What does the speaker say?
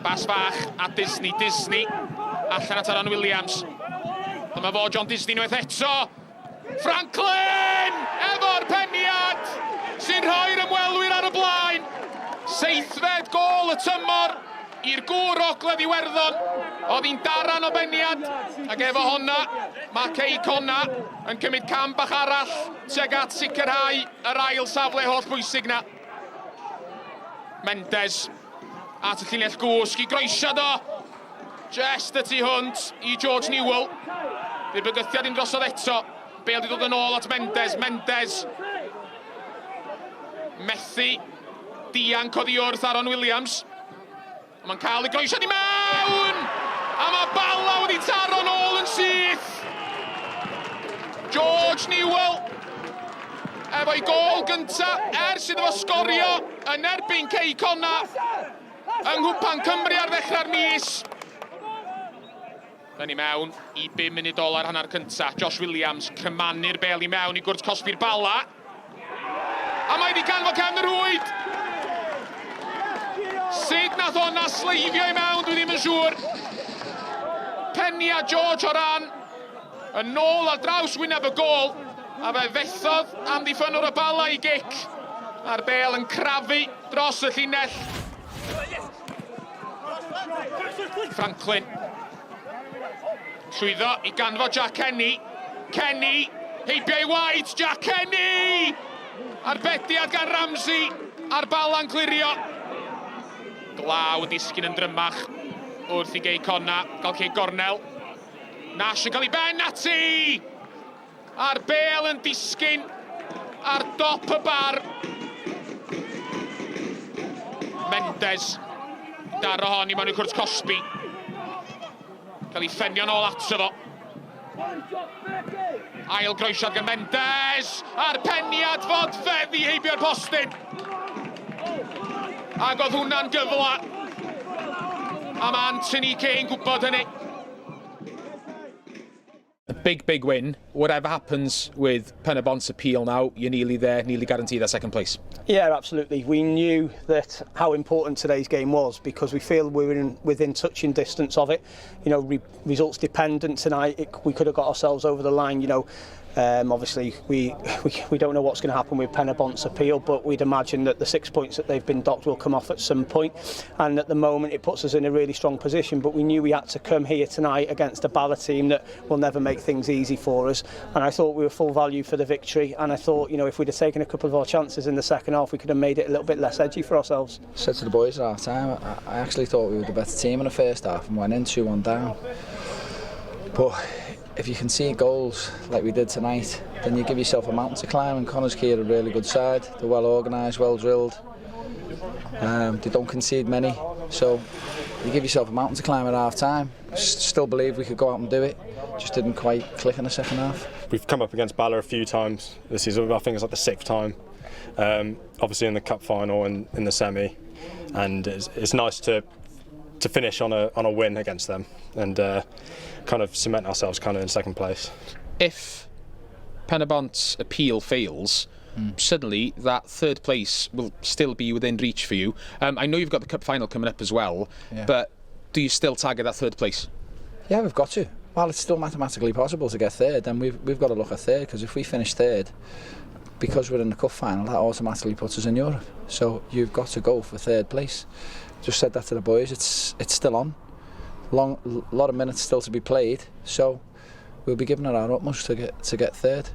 Bas fach a Disney, allan at Aaron Williams. Dyma fo John Disney unwaith eto. Franklin efo'r peniad sy'n rhoi'r ymwelwyr ar y blaen. 7th gôl y tymor i'r gŵr Ogledd Iwerddon. Oedd hi'n daran o beniad ac efo honna mae Cei Connah yn cymryd cam bach arall tuag at sicrhau yr ail safle holl bwysig na. Mendes at y llinell gwsg i groesiad o. Just y tu hwnt i George Newell. Di'r bygythiad yn drosodd eto. Bale di dod yn ôl at Mendes. Methu dianc oddi wrth Aaron Williams. Mae'n cael ei groesiad i mewn! A mae Bala wedi taro nôl yn syth. George Newell efo'i gôl gynta ers iddo fo sgorio yn erbyn Cei Connah yng Nghwpan Cymru ar ddechrau'r mis. Dyn ni mewn i 5 munud ola ar hanner cynta. Josh Williams cymanu'r Bale i mewn i gwrdd cosbi'r Bala. A mae wedi canfo cefn yr rwyd. Sut nath honna sleifio i mewn, dwi ddim yn siŵr. Penia George o ran. Yn ôl ar draws wyneb y gôl. A fe fethodd am ddiffynwr y Bala i gic. A'r Bale yn crafu dros y llinell. Franklin. Llwyddo i ganfo Jack Kenny. Heibio i waed, Jack Kenny! A'r bediad gan Ramsey. A'r Bala'n clirio. Glaw disgyn yn drymach wrth i Cei Connah gael Cei Gornel. Nash yn cael ei ben ati! A'r Bale yn disgyn ar dop y bar. Mendes daro hon i mewn i cwrt Cosby. Cael ei ffenio nôl ato fo. Ail groesiad gan Mendes. A'r peniad fodfeddi heibio'r postyn. Ac oedd hwnna'n gyfla. A mae Anthony Kane gwybod hynny. A big win. Whatever happens with Pennabont's appeal now, you're nearly there, nearly guaranteed that second place. Yeah, absolutely. We knew that how important today's game was because we feel we were within touching distance of it. You know, results dependent tonight. We could have got ourselves over the line. You know, obviously we don't know what's going to happen with Pennabont's appeal, but we'd imagine that the 6 points that they've been docked will come off at some point. And at the moment, it puts us in a really strong position. But we knew we had to come here tonight against a Bala team that will never make things easy for us. And I thought we were full value for the victory. And I thought, you know, if we'd have taken a couple of our chances in the second half, we could have made it a little bit less edgy for ourselves. I said to the boys at half time, I actually thought we were the better team in the first half and went in 2-1 down. But if you can see goals like we did tonight, then you give yourself a mountain to climb. And Connah's Quay are a really good side. They're well organised, well drilled. They don't concede many, so you give yourself a mountain to climb at half time. Still believe we could go out and do it. Just didn't quite click in the second half. We've come up against Bala a few times this season. I think it's like the 6th time. Obviously in the cup final and in the semi, and it's nice to finish on a win against them and kind of cement ourselves kind of in second place. If Pennabont's appeal fails, suddenly that 3rd place will still be within reach for you. I know you've got the cup final coming up as well, but do you still target that 3rd place? Yeah, we've got to. Well, it's still mathematically possible to get 3rd, then we've got to look at 3rd, because if we finish 3rd, because we're in the cup final, that automatically puts us in Europe. So you've got to go for 3rd place. Just said that to the boys. It's still on. A lot of minutes still to be played. So we'll be giving it our utmost to get 3rd.